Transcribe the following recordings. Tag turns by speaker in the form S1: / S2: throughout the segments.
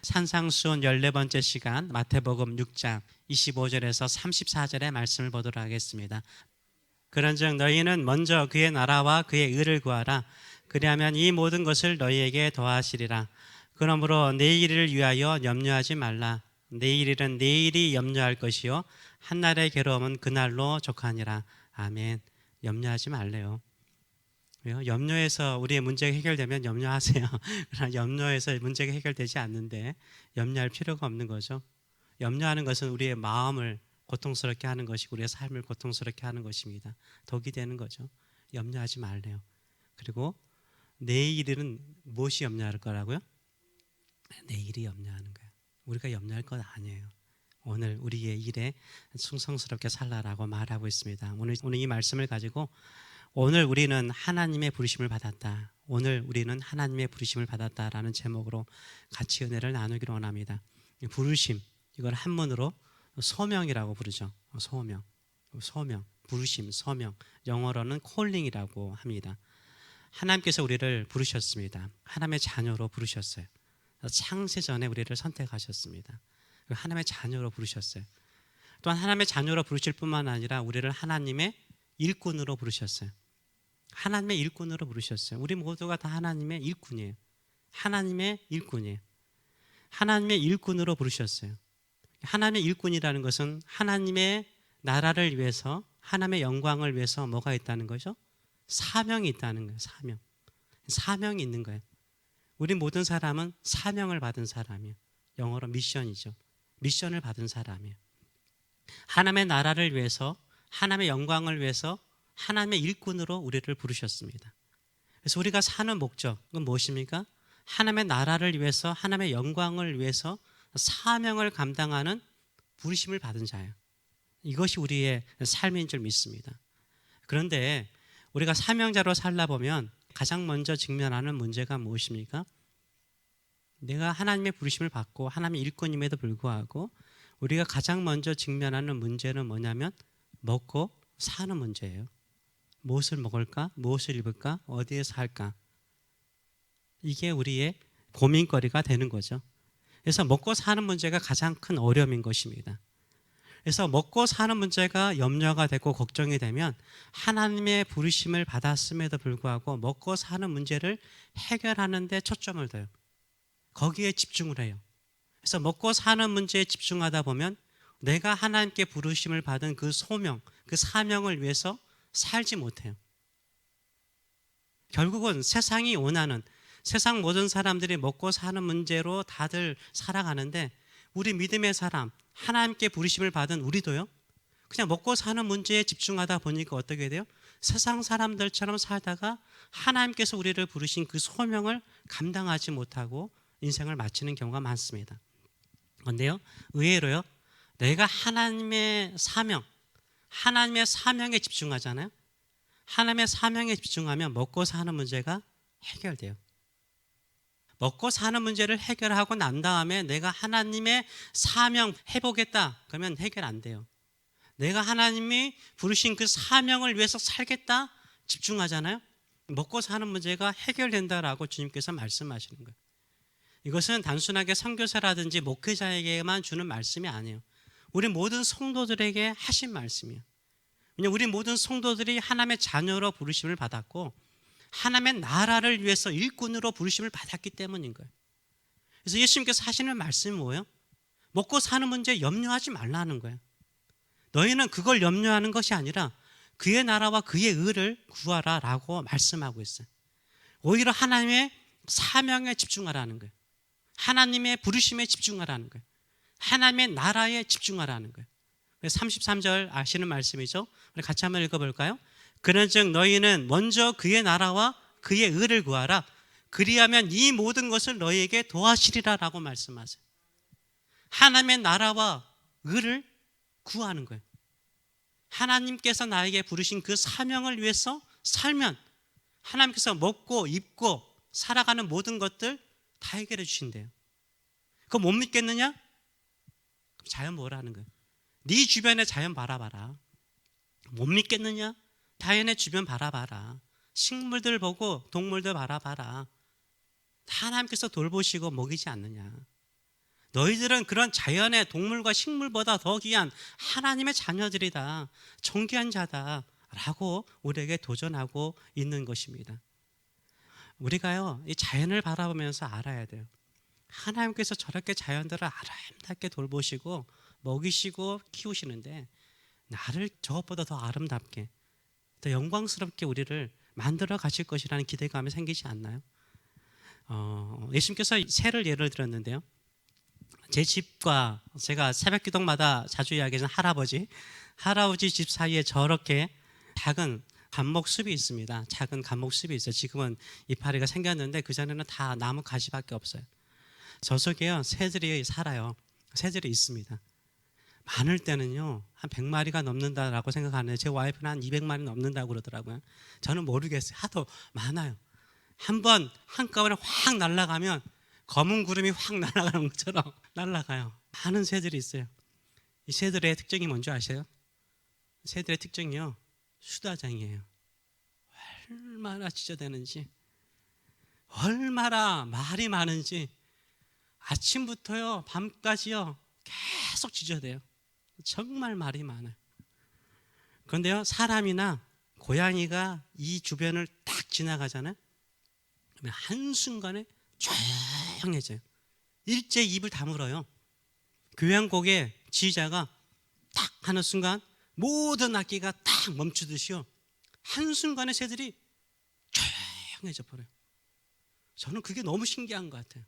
S1: 산상수훈 14번째 시간 마태복음 6장 25절에서 34절의 말씀을 보도록 하겠습니다. 그런즉 너희는 먼저 그의 나라와 그의 의를 구하라. 그리하면 이 모든 것을 너희에게 더하시리라. 그러므로 내일을 위하여 염려하지 말라. 내일일은 내일이 염려할 것이요 한날의 괴로움은 그날로 족하니라. 아멘. 염려하지 말래요. 왜요? 염려해서 우리의 문제가 해결되면 염려하세요. 그러나 염려해서 문제가 해결되지 않는데 염려할 필요가 없는 거죠. 염려하는 것은 우리의 마음을 고통스럽게 하는 것이고 우리의 삶을 고통스럽게 하는 것입니다. 독이 되는 거죠. 염려하지 말래요. 그리고 내일은 무엇이 염려할 거라고요? 내일이 염려하는 거예요. 우리가 염려할 것 아니에요. 오늘 우리의 일에 충성스럽게 살라라고 말하고 있습니다. 오늘 이 말씀을 가지고 오늘 우리는 하나님의 부르심을 받았다. 오늘 우리는 하나님의 부르심을 받았다라는 제목으로 같이 은혜를 나누기를 원합니다. 부르심, 이걸 한문으로 소명이라고 부르죠. 소명, 부르심, 소명. 영어로는 콜링이라고 합니다. 하나님께서 우리를 부르셨습니다. 하나님의 자녀로 부르셨어요. 창세전에 우리를 선택하셨습니다. 하나님의 자녀로 부르셨어요. 또한 하나님의 자녀로 부르실 뿐만 아니라 우리를 하나님의 일꾼으로 부르셨어요. 하나님의 일꾼으로 부르셨어요. 우리 모두가 다 하나님의 일꾼이에요. 하나님의 일꾼이에요. 하나님의 일꾼으로 부르셨어요. 하나님의 일꾼이라는 것은 하나님의 나라를 위해서, 하나님의 영광을 위해서 뭐가 있다는 거죠? 사명이 있다는 거예요. 사명이 있는 거예요. 우리 모든 사람은 사명을 받은 사람이에요. 영어로 미션이죠. 미션을 받은 사람이에요. 하나님의 나라를 위해서, 하나님의 영광을 위해서 하나님의 일꾼으로 우리를 부르셨습니다. 그래서 우리가 사는 목적은 무엇입니까? 하나님의 나라를 위해서, 하나님의 영광을 위해서 사명을 감당하는 부르심을 받은 자예요. 이것이 우리의 삶인 줄 믿습니다. 그런데 우리가 사명자로 살다 보면 가장 먼저 직면하는 문제가 무엇입니까? 내가 하나님의 부르심을 받고 하나님의 일꾼임에도 불구하고 우리가 가장 먼저 직면하는 문제는 뭐냐면 먹고 사는 문제예요. 무엇을 먹을까? 무엇을 입을까? 어디에 살까? 이게 우리의 고민거리가 되는 거죠. 그래서 먹고 사는 문제가 가장 큰 어려움인 것입니다. 그래서 먹고 사는 문제가 염려가 되고 걱정이 되면 하나님의 부르심을 받았음에도 불구하고 먹고 사는 문제를 해결하는 데 초점을 둬요. 거기에 집중을 해요. 그래서 먹고 사는 문제에 집중하다 보면 내가 하나님께 부르심을 받은 그 소명, 그 사명을 위해서 살지 못해요. 결국은 세상이 원하는, 세상 모든 사람들이 먹고 사는 문제로 다들 살아가는데 우리 믿음의 사람, 하나님께 부르심을 받은 우리도요, 그냥 먹고 사는 문제에 집중하다 보니까 어떻게 돼요? 세상 사람들처럼 살다가 하나님께서 우리를 부르신 그 소명을 감당하지 못하고 인생을 마치는 경우가 많습니다. 그런데요, 의외로요, 내가 하나님의 사명에 집중하잖아요. 하나님의 사명에 집중하면 먹고 사는 문제가 해결돼요. 먹고 사는 문제를 해결하고 난 다음에 내가 하나님의 사명 해보겠다 그러면 해결 안 돼요. 내가 하나님이 부르신 그 사명을 위해서 살겠다 집중하잖아요. 먹고 사는 문제가 해결된다라고 주님께서 말씀하시는 거예요. 이것은 단순하게 선교사라든지 목회자에게만 주는 말씀이 아니에요. 우리 모든 성도들에게 하신 말씀이에요. 왜냐하면 우리 모든 성도들이 하나님의 자녀로 부르심을 받았고 하나님의 나라를 위해서 일꾼으로 부르심을 받았기 때문인 거예요. 그래서 예수님께서 하시는 말씀이 뭐예요? 먹고 사는 문제 염려하지 말라는 거예요. 너희는 그걸 염려하는 것이 아니라 그의 나라와 그의 의를 구하라 라고 말씀하고 있어요. 오히려 하나님의 사명에 집중하라는 거예요. 하나님의 부르심에 집중하라는 거예요. 하나님의 나라에 집중하라는 거예요. 33절 아시는 말씀이죠? 우리 같이 한번 읽어볼까요? 그런즉 너희는 먼저 그의 나라와 그의 의를 구하라. 그리하면 이 모든 것을 너희에게 더하시리라 라고 말씀하세요. 하나님의 나라와 의를 구하는 거예요. 하나님께서 나에게 부르신 그 사명을 위해서 살면 하나님께서 먹고 입고 살아가는 모든 것들 다 해결해 주신대요. 그거 못 믿겠느냐? 그럼 자연 뭐라는 거예요? 네 주변에 자연 바라봐라. 못 믿겠느냐? 자연의 주변 바라봐라. 식물들 보고 동물들 바라봐라. 다 하나님께서 돌보시고 먹이지 않느냐. 너희들은 그런 자연의 동물과 식물보다 더 귀한 하나님의 자녀들이다. 존귀한 자다. 라고 우리에게 도전하고 있는 것입니다. 우리가요, 이 자연을 바라보면서 알아야 돼요. 하나님께서 저렇게 자연들을 아름답게 돌보시고 먹이시고 키우시는데 나를 저것보다 더 아름답게, 더 영광스럽게 우리를 만들어 가실 것이라는 기대감이 생기지 않나요? 예수님께서 새를 예를 들었는데요. 제 집과 제가 새벽 기도마다 자주 이야기하는 할아버지 집 사이에 저렇게 작은 감목숲이 있습니다. 작은 감목숲이 있어요. 지금은 이파리가 생겼는데 그전에는 다 나무 가지밖에 없어요. 저 속에요, 새들이 살아요. 새들이 있습니다. 많을 때는요, 한 100마리가 넘는다라고 생각하는데 제 와이프는 한 200마리 넘는다고 그러더라고요. 저는 모르겠어요. 하도 많아요. 한번 한꺼번에 확 날아가면 검은 구름이 확 날아가는 것처럼 날아가요. 많은 새들이 있어요. 이 새들의 특징이 뭔지 아세요? 새들의 특징이요, 수다쟁이에요. 얼마나 짖어대는지, 얼마나 말이 많은지 아침부터요 밤까지요 계속 짖어대요. 정말 말이 많아요. 그런데요, 사람이나 고양이가 이 주변을 딱 지나가잖아요. 그러면 한순간에 조용해져요. 일제 입을 다물어요. 교향곡의 지휘자가 딱 하는 순간 모든 악기가 딱 멈추듯이요, 한순간에 새들이 조용해져 버려요. 저는 그게 너무 신기한 것 같아요.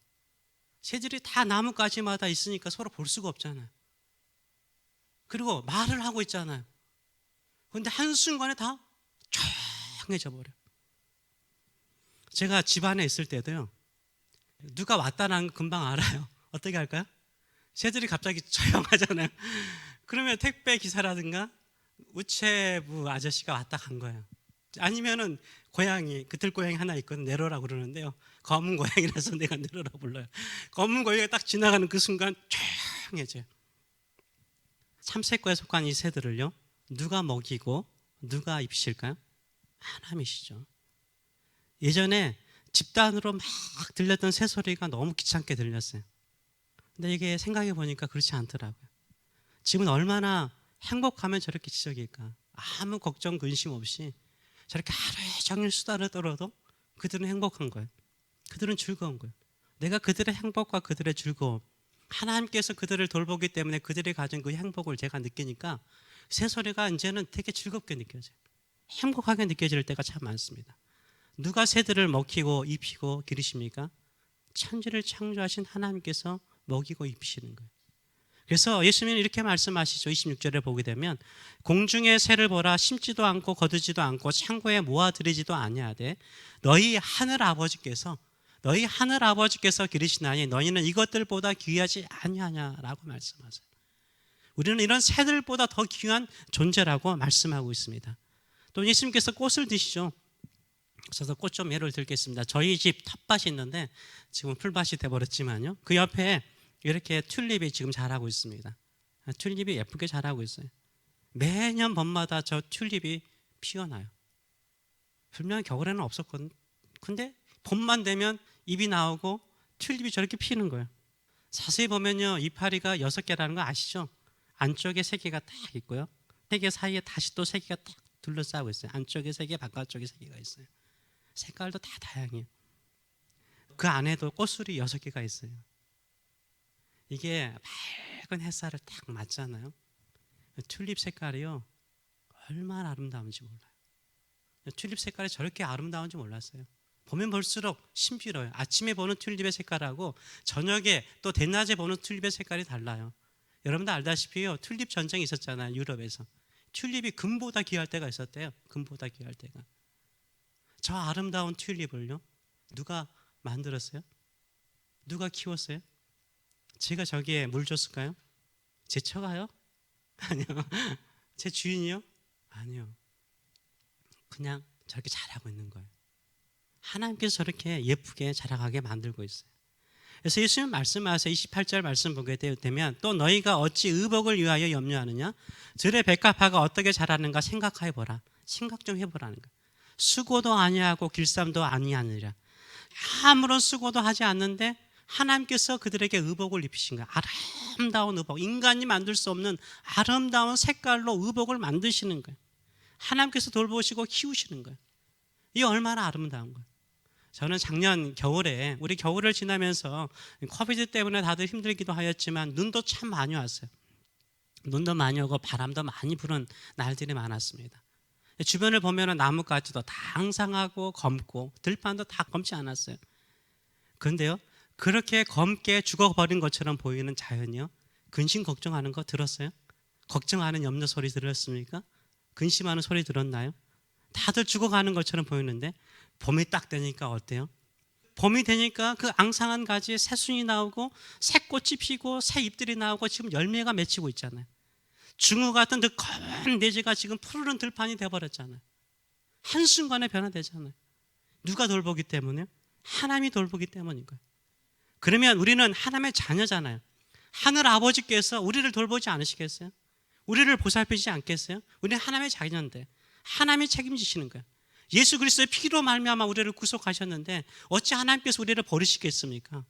S1: 새들이 다 나뭇가지마다 있으니까 서로 볼 수가 없잖아요. 그리고 말을 하고 있잖아요. 그런데 한순간에 다 조용해져 버려요. 제가 집안에 있을 때도요, 누가 왔다는 걸 금방 알아요. 어떻게 할까요? 새들이 갑자기 조용하잖아요. 그러면 택배 기사라든가 우체부 아저씨가 왔다 간 거예요. 아니면은 고양이, 그들고양이 하나 있거든, 네로라고 그러는데요, 검은 고양이라서 내가 네로라고 불러요. 검은 고양이가 딱 지나가는 그 순간 조용해져요. 참새과에 속한 이 새들을요, 누가 먹이고 누가 입히실까요? 하나님이시죠. 예전에 집단으로 막 들렸던 새소리가 너무 귀찮게 들렸어요. 근데 이게 생각해 보니까 그렇지 않더라고요. 지금은 얼마나 행복하면 저렇게 지적일까. 아무 걱정 근심 없이 저렇게 하루 종일 수다를 떨어도 그들은 행복한 거예요. 그들은 즐거운 거예요. 내가 그들의 행복과 그들의 즐거움, 하나님께서 그들을 돌보기 때문에 그들이 가진 그 행복을 제가 느끼니까 새소리가 이제는 되게 즐겁게 느껴져요. 행복하게 느껴질 때가 참 많습니다. 누가 새들을 먹이고 입히고 기르십니까? 천지를 창조하신 하나님께서 먹이고 입히시는 거예요. 그래서 예수님은 이렇게 말씀하시죠. 26절에 보게 되면 공중의 새를 보라, 심지도 않고 거두지도 않고 창고에 모아들이지도 아니하되 너희 하늘 아버지께서 기르시나니 너희는 이것들보다 귀하지 아니하냐라고 말씀하세요. 우리는 이런 새들보다 더 귀한 존재라고 말씀하고 있습니다. 또 예수님께서 꽃을 드시죠. 그래서 꽃 좀 예를 들겠습니다. 저희 집 텃밭이 있는데 지금 풀밭이 돼버렸지만요, 그 옆에 이렇게 튤립이 지금 자라고 있습니다. 튤립이 예쁘게 자라고 있어요. 매년 봄마다 저 튤립이 피어나요. 분명 겨울에는 없었거든요. 근데 봄만 되면 잎이 나오고 튤립이 저렇게 피는 거예요. 자세히 보면요, 이파리가 6개라는 거 아시죠? 안쪽에 3개가 딱 있고요, 3개 사이에 다시 또 3개가 딱 둘러싸고 있어요. 안쪽에 3개, 바깥쪽에 3개가 있어요. 색깔도 다 다양해요. 그 안에도 꽃술이 6개가 있어요. 이게 밝은 햇살을 딱 맞잖아요. 튤립 색깔이요, 얼마나 아름다운지 몰라요. 튤립 색깔이 저렇게 아름다운지 몰랐어요. 보면 볼수록 신비로워요. 아침에 보는 튤립의 색깔하고 저녁에 또 대낮에 보는 튤립의 색깔이 달라요. 여러분도 알다시피요, 튤립 전쟁이 있었잖아요, 유럽에서. 튤립이 금보다 귀할 때가 있었대요. 금보다 귀할 때가. 저 아름다운 튤립을요, 누가 만들었어요? 누가 키웠어요? 제가 저기에 물 줬을까요? 제 처가요? 아니요. 제 주인이요? 아니요. 그냥 저렇게 자라고 있는 거예요. 하나님께서 저렇게 예쁘게 자라가게 만들고 있어요. 그래서 예수님 말씀하세요. 28절 말씀 보게 되면 또 너희가 어찌 의복을 위하여 염려하느냐? 들의 백합화가 어떻게 자라는가 생각해 보라. 생각 좀 해보라는 거예요. 수고도 아니하고 길쌈도 아니하느니라. 아무런 수고도 하지 않는데 하나님께서 그들에게 의복을 입히신 거예요. 아름다운 의복, 인간이 만들 수 없는 아름다운 색깔로 의복을 만드시는 거예요. 하나님께서 돌보시고 키우시는 거예요. 이게 얼마나 아름다운 거예요. 저는 작년 겨울에, 우리 겨울을 지나면서 코비드 때문에 다들 힘들기도 하였지만 눈도 참 많이 왔어요. 눈도 많이 오고 바람도 많이 부는 날들이 많았습니다. 주변을 보면 나뭇가지도 다 앙상하고 검고 들판도 다 검지 않았어요. 그런데요, 그렇게 검게 죽어버린 것처럼 보이는 자연이요, 근심 걱정하는 거 들었어요? 걱정하는 염려 소리 들었습니까? 근심하는 소리 들었나요? 다들 죽어가는 것처럼 보이는데 봄이 딱 되니까 어때요? 봄이 되니까 그 앙상한 가지에 새순이 나오고 새꽃이 피고 새 잎들이 나오고 지금 열매가 맺히고 있잖아요. 중어 같은 그 검은 내지가 지금 푸르른 들판이 되어버렸잖아요. 한순간에 변화되잖아요. 누가 돌보기 때문에요? 하나님이 돌보기 때문인 거예요. 그러면 우리는 하나님의 자녀잖아요. 하늘 아버지께서 우리를 돌보지 않으시겠어요? 우리를 보살피지 않겠어요? 우리는 하나님의 자녀인데 하나님이 책임지시는 거예요. 예수 그리스도의 피로 말미암아 우리를 구속하셨는데 어찌 하나님께서 우리를 버리시겠습니까?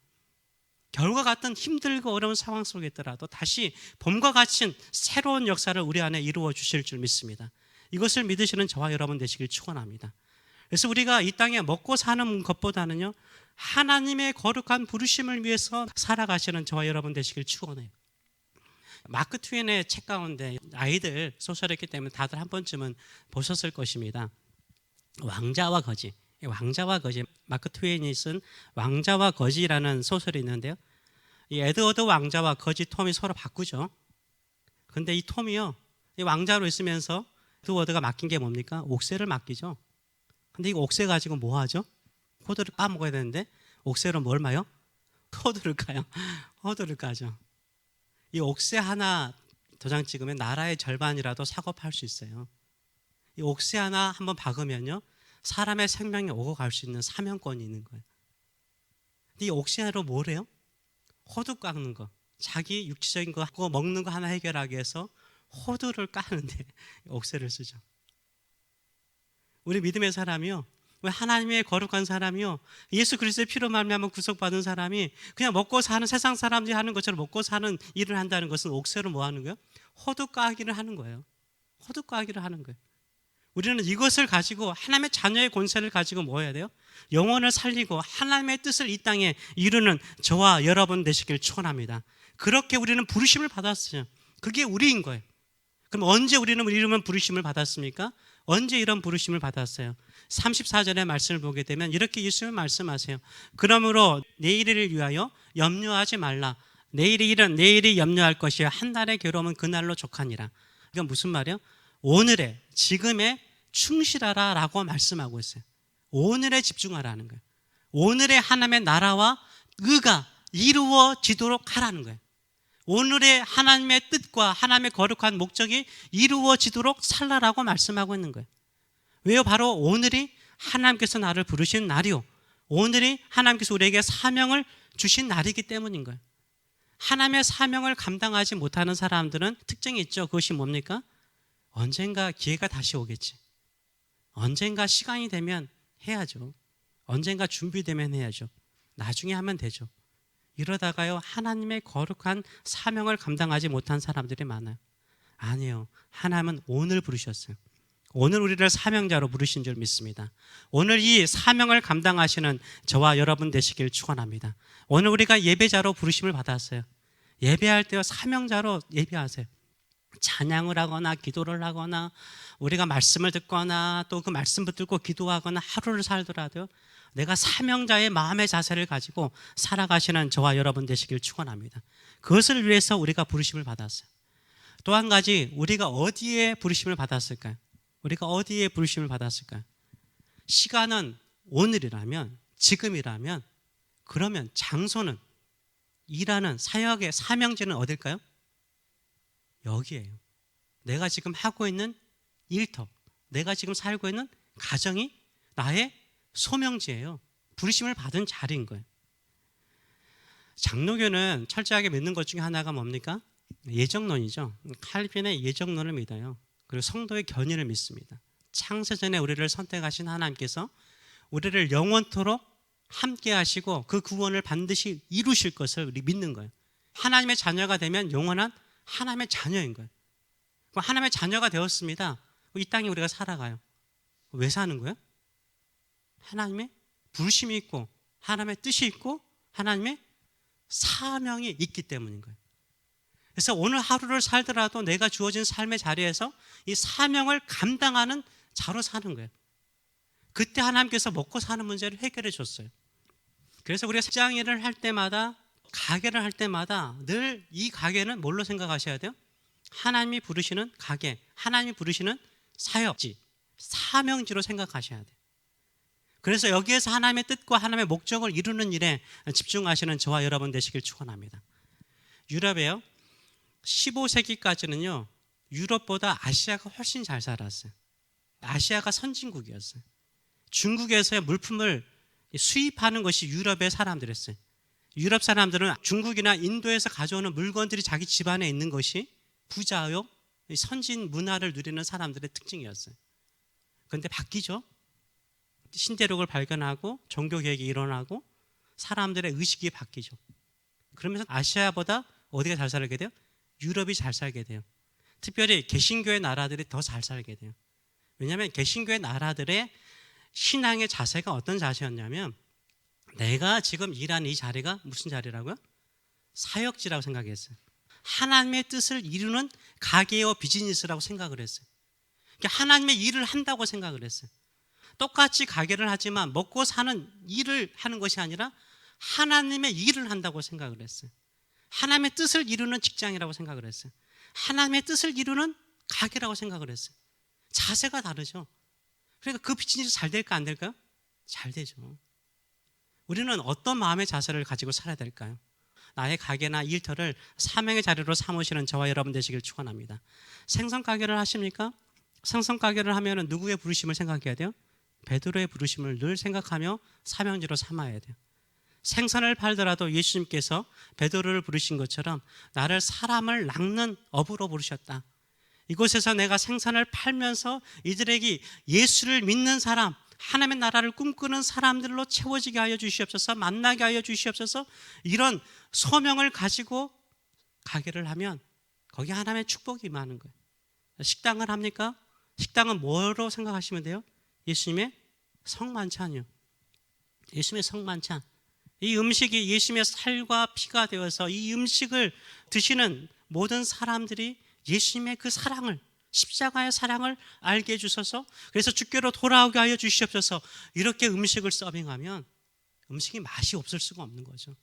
S1: 겨울과 같은 힘들고 어려운 상황 속에 있더라도 다시 봄과 같은 새로운 역사를 우리 안에 이루어 주실 줄 믿습니다. 이것을 믿으시는 저와 여러분 되시길 축원합니다. 그래서 우리가 이 땅에 먹고 사는 것보다는요, 하나님의 거룩한 부르심을 위해서 살아가시는 저와 여러분 되시길 축원해요. 마크 트윈의 책 가운데 아이들 소설이기 때문에 다들 한 번쯤은 보셨을 것입니다. 왕자와 거지. 왕자와 거지. 마크 트웨인이 쓴 왕자와 거지라는 소설이 있는데요, 이 에드워드 왕자와 거지 톰이 서로 바꾸죠. 근데 이 톰이요, 이 왕자로 있으면서 에드워드가 맡긴 게 뭡니까? 옥새를 맡기죠. 근데 이 옥새 가지고 뭐 하죠? 호두를 까먹어야 되는데 옥새로 뭘 마요? 호두를 까요. 호두를 까죠. 이 옥새 하나 도장 찍으면 나라의 절반이라도 사고 팔 수 있어요. 이 옥새 하나 한번 박으면요, 사람의 생명이 오고 갈 수 있는 사명권이 있는 거예요. 근데 이 옥새로 뭘 해요? 호두 깎는 거, 자기 육체적인 거 하고 먹는 거 하나 해결하기 위해서 호두를 까는데 옥새를 쓰죠. 우리 믿음의 사람이요, 왜 하나님의 거룩한 사람이요, 예수 그리스도의 피로 말미암아 구속받은 사람이 그냥 먹고 사는, 세상 사람들이 하는 것처럼 먹고 사는 일을 한다는 것은 옥새로 뭐 하는 거예요? 호두 까기를 하는 거예요. 호두 까기를 하는 거예요. 우리는 이것을 가지고 하나님의 자녀의 권세를 가지고 뭐 해야 돼요? 영혼을 살리고 하나님의 뜻을 이 땅에 이루는 저와 여러분 되시길 축원합니다. 그렇게 우리는 부르심을 받았어요. 그게 우리인 거예요. 그럼 언제 우리는 이러면 부르심을 받았습니까? 언제 이런 부르심을 받았어요? 34절의 말씀을 보게 되면 이렇게 예수님 말씀하세요. 그러므로 내일을 위하여 염려하지 말라. 내일의 일은 내일이 염려할 것이요 한 달의 괴로움은 그날로 족하니라. 이건 무슨 말이에요? 오늘의, 지금의 충실하라 라고 말씀하고 있어요. 오늘에 집중하라는 거예요. 오늘의 하나님의 나라와 의가 이루어지도록 하라는 거예요. 오늘의 하나님의 뜻과 하나님의 거룩한 목적이 이루어지도록 살라라고 말씀하고 있는 거예요. 왜요? 바로 오늘이 하나님께서 나를 부르신 날이요, 오늘이 하나님께서 우리에게 사명을 주신 날이기 때문인 거예요. 하나님의 사명을 감당하지 못하는 사람들은 특징이 있죠. 그것이 뭡니까? 언젠가 기회가 다시 오겠지. 언젠가 시간이 되면 해야죠. 언젠가 준비되면 해야죠. 나중에 하면 되죠. 이러다가요, 하나님의 거룩한 사명을 감당하지 못한 사람들이 많아요. 아니에요. 하나님은 오늘 부르셨어요. 오늘 우리를 사명자로 부르신 줄 믿습니다. 오늘 이 사명을 감당하시는 저와 여러분 되시길 축원합니다. 오늘 우리가 예배자로 부르심을 받았어요. 예배할 때요, 사명자로 예배하세요. 찬양을 하거나 기도를 하거나 우리가 말씀을 듣거나 또 그 말씀 붙들고 기도하거나 하루를 살더라도 내가 사명자의 마음의 자세를 가지고 살아가시는 저와 여러분 되시길 축원합니다. 그것을 위해서 우리가 부르심을 받았어요. 또 한 가지, 우리가 어디에 부르심을 받았을까요? 우리가 어디에 부르심을 받았을까요? 시간은 오늘이라면, 지금이라면, 그러면 장소는, 일하는 사역의 사명지는 어딜까요? 여기에요. 내가 지금 하고 있는 일터, 내가 지금 살고 있는 가정이 나의 소명지예요. 부르심을 받은 자리인 거예요. 장로교는 철저하게 믿는 것 중에 하나가 뭡니까? 예정론이죠. 칼빈의 예정론을 믿어요. 그리고 성도의 견인을 믿습니다. 창세전에 우리를 선택하신 하나님께서 우리를 영원토록 함께 하시고 그 구원을 반드시 이루실 것을 우리 믿는 거예요. 하나님의 자녀가 되면 영원한 하나님의 자녀인 거예요. 하나님의 자녀가 되었습니다. 이 땅에 우리가 살아가요. 왜 사는 거예요? 하나님의 부르심이 있고 하나님의 뜻이 있고 하나님의 사명이 있기 때문인 거예요. 그래서 오늘 하루를 살더라도 내가 주어진 삶의 자리에서 이 사명을 감당하는 자로 사는 거예요. 그때 하나님께서 먹고 사는 문제를 해결해 줬어요. 그래서 우리가 직장 일을 할 때마다, 가게를 할 때마다 늘 이 가게는 뭘로 생각하셔야 돼요? 하나님이 부르시는 가게, 하나님이 부르시는 사역지, 사명지로 생각하셔야 돼요. 그래서 여기에서 하나님의 뜻과 하나님의 목적을 이루는 일에 집중하시는 저와 여러분 되시길 축원합니다. 유럽에요, 15세기까지는요 유럽보다 아시아가 훨씬 잘 살았어요. 아시아가 선진국이었어요. 중국에서의 물품을 수입하는 것이 유럽의 사람들이었어요. 유럽 사람들은 중국이나 인도에서 가져오는 물건들이 자기 집안에 있는 것이 부자요, 선진 문화를 누리는 사람들의 특징이었어요. 그런데 바뀌죠. 신대륙을 발견하고 종교개혁이 일어나고 사람들의 의식이 바뀌죠. 그러면서 아시아보다 어디가 잘 살게 돼요? 유럽이 잘 살게 돼요. 특별히 개신교의 나라들이 더 잘 살게 돼요. 왜냐하면 개신교의 나라들의 신앙의 자세가 어떤 자세였냐면, 내가 지금 일하는 이 자리가 무슨 자리라고요? 사역지라고 생각했어요. 하나님의 뜻을 이루는 가게요 비즈니스라고 생각을 했어요. 그러니까 하나님의 일을 한다고 생각을 했어요. 똑같이 가게를 하지만 먹고 사는 일을 하는 것이 아니라 하나님의 일을 한다고 생각을 했어요. 하나님의 뜻을 이루는 직장이라고 생각을 했어요. 하나님의 뜻을 이루는 가게라고 생각을 했어요. 자세가 다르죠. 그러니까 그 비즈니스 잘 될까 안 될까요? 잘 되죠. 우리는 어떤 마음의 자세를 가지고 살아야 될까요? 나의 가게나 일터를 사명의 자리로 삼으시는 저와 여러분 되시길 축원합니다. 생선 가게를 하십니까? 생선 가게를 하면 누구의 부르심을 생각해야 돼요? 베드로의 부르심을 늘 생각하며 사명지로 삼아야 돼요. 생선을 팔더라도 예수님께서 베드로를 부르신 것처럼 나를 사람을 낚는 어부로 부르셨다. 이곳에서 내가 생선을 팔면서 이들에게 예수를 믿는 사람, 하나님의 나라를 꿈꾸는 사람들로 채워지게 하여 주시옵소서, 만나게 하여 주시옵소서. 이런 소명을 가지고 가게를 하면 거기에 하나님의 축복이 임하는 거예요. 식당을 합니까? 식당은 뭐로 생각하시면 돼요? 예수님의 성만찬이요. 예수님의 성만찬. 이 음식이 예수님의 살과 피가 되어서 이 음식을 드시는 모든 사람들이 예수님의 그 사랑을, 십자가의 사랑을 알게 해주셔서, 그래서 주께로 돌아오게 하여 주시옵소서. 이렇게 음식을 서빙하면 음식이 맛이 없을 수가 없는 거죠.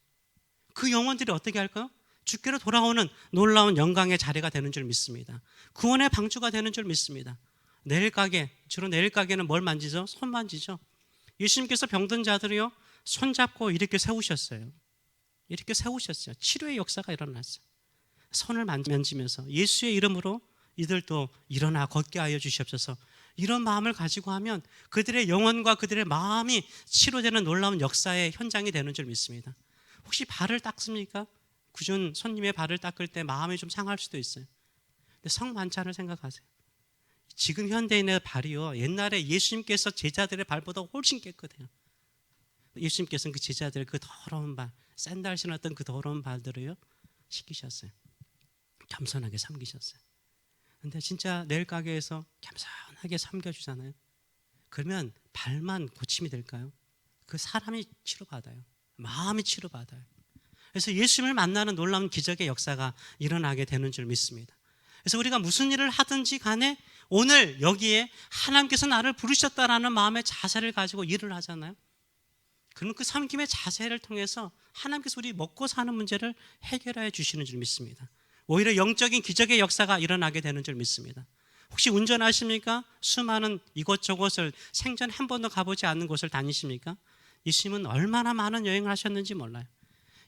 S1: 그 영혼들이 어떻게 할까요? 주께로 돌아오는 놀라운 영광의 자리가 되는 줄 믿습니다. 구원의 방주가 되는 줄 믿습니다. 내일 가게, 주로 내일 가게는 뭘 만지죠? 손 만지죠. 예수님께서 병든 자들이요 손잡고 이렇게 세우셨어요. 이렇게 세우셨어요. 치료의 역사가 일어났어요. 손을 만지면서 예수의 이름으로 이들도 일어나 걷게 하여 주시옵소서. 이런 마음을 가지고 하면 그들의 영혼과 그들의 마음이 치료되는 놀라운 역사의 현장이 되는 줄 믿습니다. 혹시 발을 닦습니까? 굳은 손님의 발을 닦을 때 마음이 좀 상할 수도 있어요. 근데 성만찬을 생각하세요. 지금 현대인의 발이요 옛날에 예수님께서 제자들의 발보다 훨씬 깨끗해요. 예수님께서는 그 제자들의 그 더러운 발, 샌들 신었던 그 더러운 발들을요 씻기셨어요. 겸손하게 섬기셨어요. 근데 진짜 내일 가게에서 겸손하게 섬겨주잖아요. 그러면 발만 고침이 될까요? 그 사람이 치료받아요. 마음이 치료받아요. 그래서 예수님을 만나는 놀라운 기적의 역사가 일어나게 되는 줄 믿습니다. 그래서 우리가 무슨 일을 하든지 간에 오늘 여기에 하나님께서 나를 부르셨다라는 마음의 자세를 가지고 일을 하잖아요. 그럼 그 섬김의 자세를 통해서 하나님께서 우리 먹고 사는 문제를 해결해 주시는 줄 믿습니다. 오히려 영적인 기적의 역사가 일어나게 되는 줄 믿습니다. 혹시 운전하십니까? 수많은 이곳저곳을 생전 한 번도 가보지 않는 곳을 다니십니까? 예수님은 얼마나 많은 여행을 하셨는지 몰라요.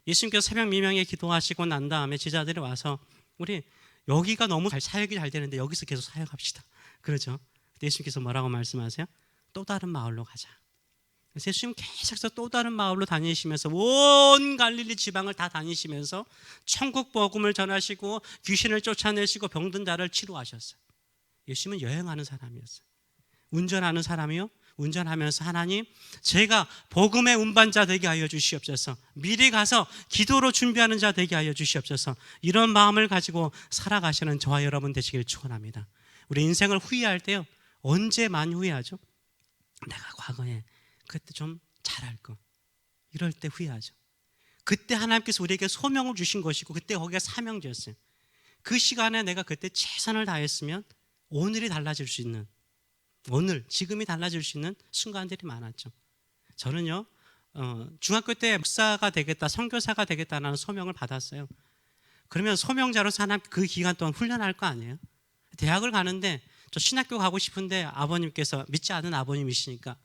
S1: 예수님께서 새벽 미명에 기도하시고 난 다음에 제자들이 와서 우리 여기가 너무 사역이 잘 되는데 여기서 계속 사역합시다. 그러죠. 예수님께서 뭐라고 말씀하세요? 또 다른 마을로 가자. 그래서 예수님 계속해서 또 다른 마을로 다니시면서 온 갈릴리 지방을 다 다니시면서 천국 복음을 전하시고 귀신을 쫓아내시고 병든 자를 치료하셨어요. 예수님은 여행하는 사람이었어요. 운전하는 사람이요 운전하면서 하나님, 제가 복음의 운반자 되게 하여 주시옵소서. 미리 가서 기도로 준비하는 자 되게 하여 주시옵소서. 이런 마음을 가지고 살아가시는 저와 여러분 되시길 축원합니다. 우리 인생을 후회할 때요, 언제 많이 후회하죠? 내가 과거에 그때 좀 잘할 거, 이럴 때 후회하죠. 그때 하나님께서 우리에게 소명을 주신 것이고 그때 거기가 사명제였어요. 그 시간에 내가 그때 최선을 다했으면 오늘이 달라질 수 있는, 오늘 지금이 달라질 수 있는 순간들이 많았죠. 저는요, 중학교 때 목사가 되겠다, 선교사가 되겠다는 소명을 받았어요. 그러면 소명자로서 하나님 그 기간 동안 훈련할 거 아니에요? 대학을 가는데 저 신학교 가고 싶은데 아버님께서, 믿지 않는 아버님이시니까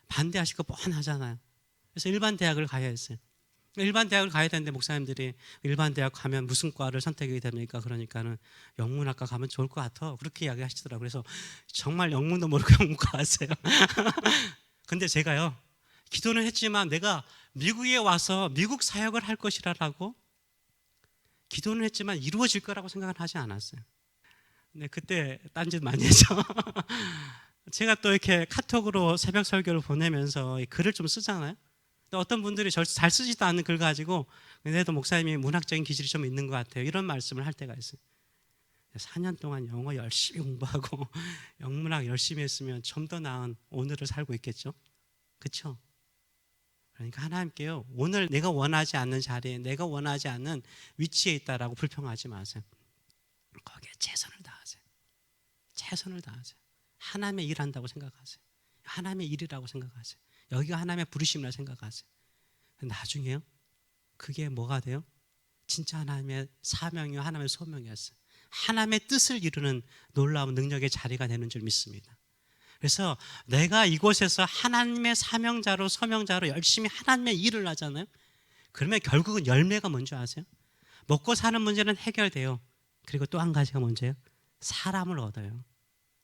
S1: 반대하실 거 뻔하잖아요. 그래서 일반 대학을 가야 했어요. 일반 대학을 가야 되는데 목사님들이 일반 대학 가면 무슨 과를 선택하게 됩니까? 그러니까는 영문학과 가면 좋을 것 같아, 그렇게 이야기하시더라고요. 그래서 정말 영문도 모르고 영문과 왔어요. 근데 제가요, 기도는 했지만 내가 미국에 와서 미국 사역을 할 것이라고 기도는 했지만 이루어질 거라고 생각은 하지 않았어요. 근데 그때 딴짓 많이 했죠. 제가 또 이렇게 카톡으로 새벽 설교를 보내면서 글을 좀 쓰잖아요. 어떤 분들이 잘 쓰지도 않는 글 가지고, 그래도 목사님이 문학적인 기질이 좀 있는 것 같아요, 이런 말씀을 할 때가 있어요. 4년 동안 영어 열심히 공부하고 영문학 열심히 했으면 좀 더 나은 오늘을 살고 있겠죠. 그렇죠? 그러니까 하나님께요, 오늘 내가 원하지 않는 자리에, 내가 원하지 않는 위치에 있다라고 불평하지 마세요. 거기에 최선을 다하세요. 최선을 다하세요. 하나님의 일한다고 생각하세요. 하나님의 일이라고 생각하세요. 여기가 하나님의 부르심이라 생각하세요. 나중에요, 그게 뭐가 돼요? 진짜 하나님의 사명이요, 하나님의 소명이었어요. 하나님의 뜻을 이루는 놀라운 능력의 자리가 되는 줄 믿습니다. 그래서 내가 이곳에서 하나님의 사명자로, 소명자로 열심히 하나님의 일을 하잖아요. 그러면 결국은 열매가 뭔지 아세요? 먹고 사는 문제는 해결돼요. 그리고 또 한 가지가 뭔지요? 사람을 얻어요.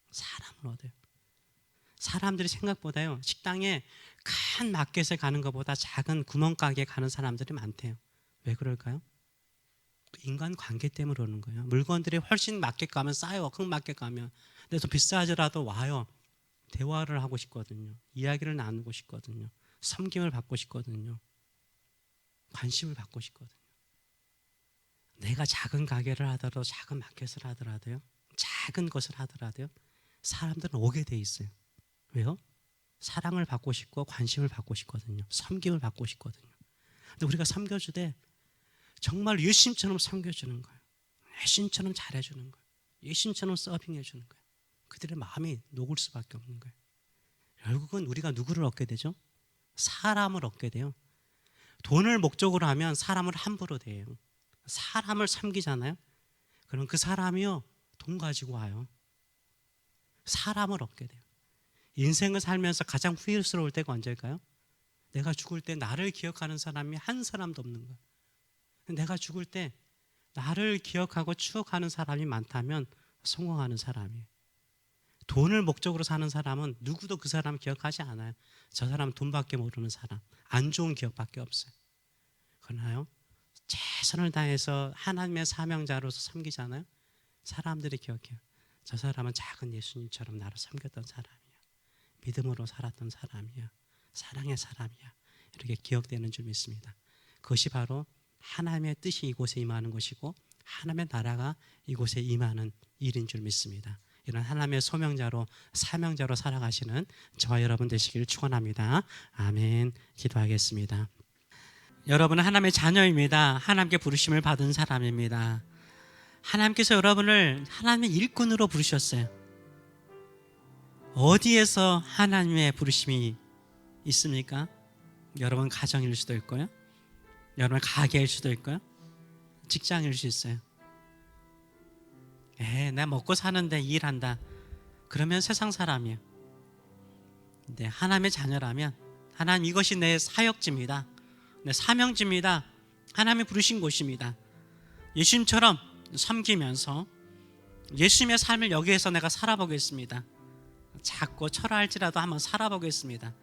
S1: 사람을 얻어요. 사람들이 생각보다요, 식당에 큰 마켓에 가는 것보다 작은 구멍가게에 가는 사람들이 많대요. 왜 그럴까요? 인간 관계 때문에 그러는 거예요. 물건들이 훨씬 마켓 가면 싸요. 큰 마켓 가면. 근데 더 비싸더라도 와요. 대화를 하고 싶거든요. 이야기를 나누고 싶거든요. 섬김을 받고 싶거든요. 관심을 받고 싶거든요. 내가 작은 가게를 하더라도, 작은 마켓을 하더라도요, 작은 것을 하더라도요, 사람들은 오게 돼 있어요. 왜요? 사랑을 받고 싶고 관심을 받고 싶거든요. 섬김을 받고 싶거든요. 근데 우리가 섬겨주되 정말 예수님처럼 섬겨주는 거예요. 예수님처럼 잘해주는 거예요. 예수님처럼 서빙해주는 거예요. 그들의 마음이 녹을 수밖에 없는 거예요. 결국은 우리가 누구를 얻게 되죠? 사람을 얻게 돼요. 돈을 목적으로 하면 사람을 함부로 대해요. 사람을 섬기잖아요. 그럼 그 사람이요, 돈 가지고 와요. 사람을 얻게 돼요. 인생을 살면서 가장 후회스러울 때가 언제일까요? 내가 죽을 때 나를 기억하는 사람이 한 사람도 없는 거예요. 내가 죽을 때 나를 기억하고 추억하는 사람이 많다면 성공하는 사람이에요. 돈을 목적으로 사는 사람은 누구도 그 사람 기억하지 않아요. 저 사람 돈밖에 모르는 사람, 안 좋은 기억밖에 없어요. 그러나요, 최선을 다해서 하나님의 사명자로서 섬기잖아요. 사람들이 기억해요. 저 사람은 작은 예수님처럼 나를 섬겼던 사람이야. 믿음으로 살았던 사람이야. 사랑의 사람이야. 이렇게 기억되는 줄 믿습니다. 그것이 바로 하나님의 뜻이 이곳에 임하는 것이고 하나님의 나라가 이곳에 임하는 일인 줄 믿습니다. 이런 하나님의 소명자로, 사명자로 살아가시는 저와 여러분 되시기를 축원합니다. 아멘. 기도하겠습니다. 여러분은 하나님의 자녀입니다. 하나님께 부르심을 받은 사람입니다. 하나님께서 여러분을 하나님의 일꾼으로 부르셨어요. 어디에서 하나님의 부르심이 있습니까? 여러분 가정일 수도 있고요, 여러분 가게일 수도 있고요, 직장일 수 있어요. 내가 먹고 사는데 일한다, 그러면 세상 사람이에요. 근데 하나님의 자녀라면, 하나님 이것이 내 사역지입니다, 내 사명지입니다, 하나님이 부르신 곳입니다, 예수님처럼 섬기면서 예수님의 삶을 여기에서 내가 살아보겠습니다, 작고 초라할지라도 한번 살아보겠습니다,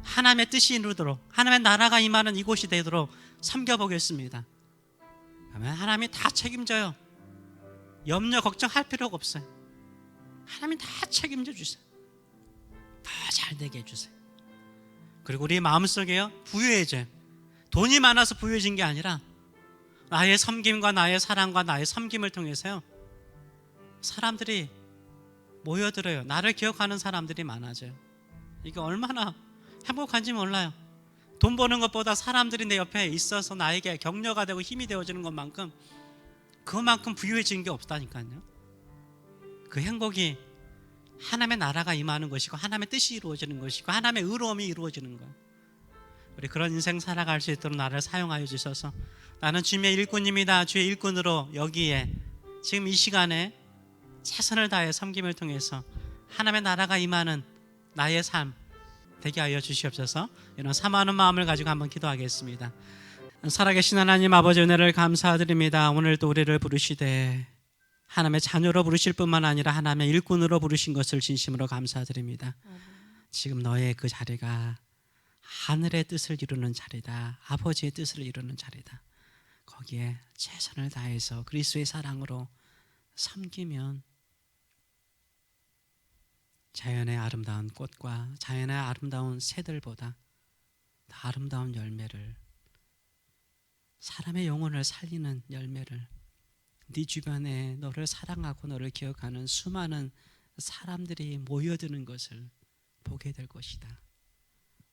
S1: 하나님의 뜻이 이루도록, 하나님의 나라가 임하는 이곳이 되도록 섬겨보겠습니다. 그러면 하나님이 다 책임져요. 염려 걱정할 필요가 없어요. 하나님이 다 책임져 주세요. 더 잘 되게 해주세요. 그리고 우리 마음속에요, 부유해져요. 돈이 많아서 부유해진 게 아니라 나의 섬김과 나의 사랑과 나의 섬김을 통해서요, 사람들이 모여들어요. 나를 기억하는 사람들이 많아져요. 이게 얼마나 행복한지 몰라요. 돈 버는 것보다 사람들이 내 옆에 있어서 나에게 격려가 되고 힘이 되어주는 것만큼, 그만큼 부유해지는 게 없다니까요. 그 행복이 하나님의 나라가 임하는 것이고, 하나님의 뜻이 이루어지는 것이고, 하나님의 의로움이 이루어지는 거예요. 우리 그런 인생 살아갈 수 있도록 나를 사용하여 주셔서, 나는 주님의 일꾼입니다, 주의 일꾼으로 여기에 지금 이 시간에 최선을 다해 섬김을 통해서 하나님의 나라가 임하는 나의 삶 되게 하여 주시옵소서. 이런 사모하는 마음을 가지고 한번 기도하겠습니다. 살아계신 하나님 아버지, 은혜를 감사드립니다. 오늘도 우리를 부르시되 하나님의 자녀로 부르실 뿐만 아니라 하나님의 일꾼으로 부르신 것을 진심으로 감사드립니다. 지금 너의 그 자리가 하늘의 뜻을 이루는 자리다. 아버지의 뜻을 이루는 자리다. 거기에 최선을 다해서 그리스도의 사랑으로 섬기면 자연의 아름다운 꽃과 자연의 아름다운 새들보다 더 아름다운 열매를, 사람의 영혼을 살리는 열매를, 네 주변에 너를 사랑하고 너를 기억하는 수많은 사람들이 모여드는 것을 보게 될 것이다.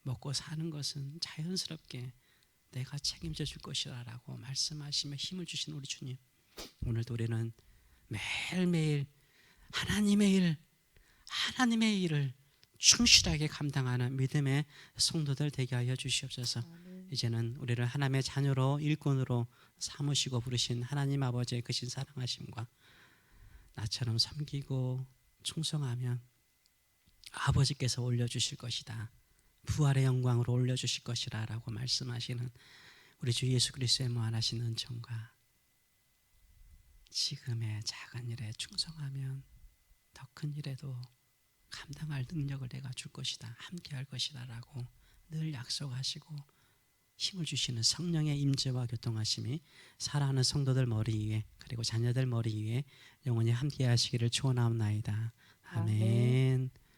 S1: 먹고 사는 것은 자연스럽게 내가 책임져 줄 것이다 라고 말씀하시며 힘을 주신 우리 주님, 오늘도 우리는 매일매일 하나님의 일을 충실하게 감당하는 믿음의 성도들 되게 하여 주시옵소서. 이제는 우리를 하나님의 자녀로 일꾼으로 삼으시고 부르신 하나님 아버지의 크신 사랑하심과 나처럼 섬기고 충성하면 아버지께서 올려주실 것이다, 부활의 영광으로 올려주실 것이라 라고 말씀하시는 우리 주 예수 그리스도의 무한하신 은총과 지금의 작은 일에 충성하면 더 큰 일에도 감당할 능력을 내가 줄 것이다, 함께 할 것이다 라고 늘 약속하시고 힘을 주시는 성령의 임재와 교통하심이 사랑하는 성도들 머리 위에, 그리고 자녀들 머리 위에 영원히 함께 하시기를 축원하옵나이다. 아멘.